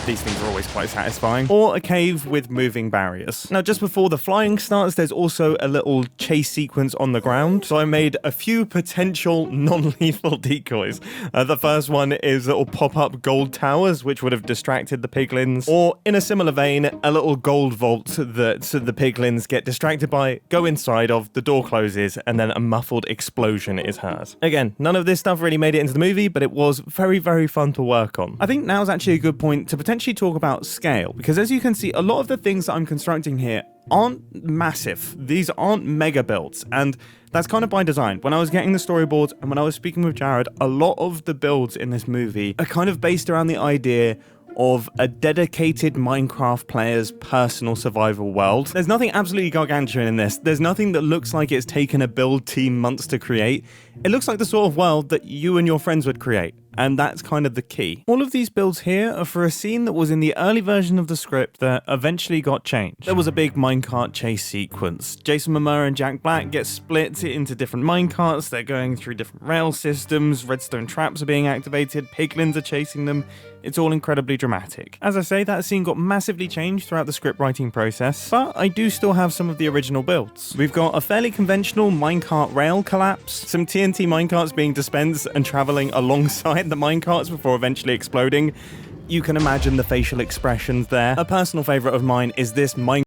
These things are always quite satisfying. Or a cave with moving barriers. Now, just before the flying starts, there's also a little chase sequence on the ground. So I made a few potential non-lethal decoys. The first one is little pop-up gold towers, which would have distracted the piglins. Or, in a similar vein, a little gold vault that the piglins get distracted by, go inside of, the door closes, and then a muffled explosion is heard. Again, none of this stuff really made it into the movie, but it was very, very fun to work on. I think now's actually a good point to potentially talk about scale, because as you can see, a lot of the things that I'm constructing here aren't massive. These aren't mega builds, and that's kind of by design. When I was getting the storyboards and when I was speaking with Jared, a lot of the builds in this movie are kind of based around the idea of a dedicated Minecraft player's personal survival world. There's nothing absolutely gargantuan in this. There's nothing that looks like it's taken a build team months to create. It looks like the sort of world that you and your friends would create. And that's kind of the key. All of these builds here are for a scene that was in the early version of the script that eventually got changed. There was a big minecart chase sequence. Jason Momoa and Jack Black get split into different minecarts. They're going through different rail systems. Redstone traps are being activated. Piglins are chasing them. It's all incredibly dramatic. As I say, that scene got massively changed throughout the script writing process, but I do still have some of the original builds. We've got a fairly conventional minecart rail collapse, some TNT minecarts being dispensed and traveling alongside the minecarts before eventually exploding. You can imagine the facial expressions there. A personal favorite of mine is this minecart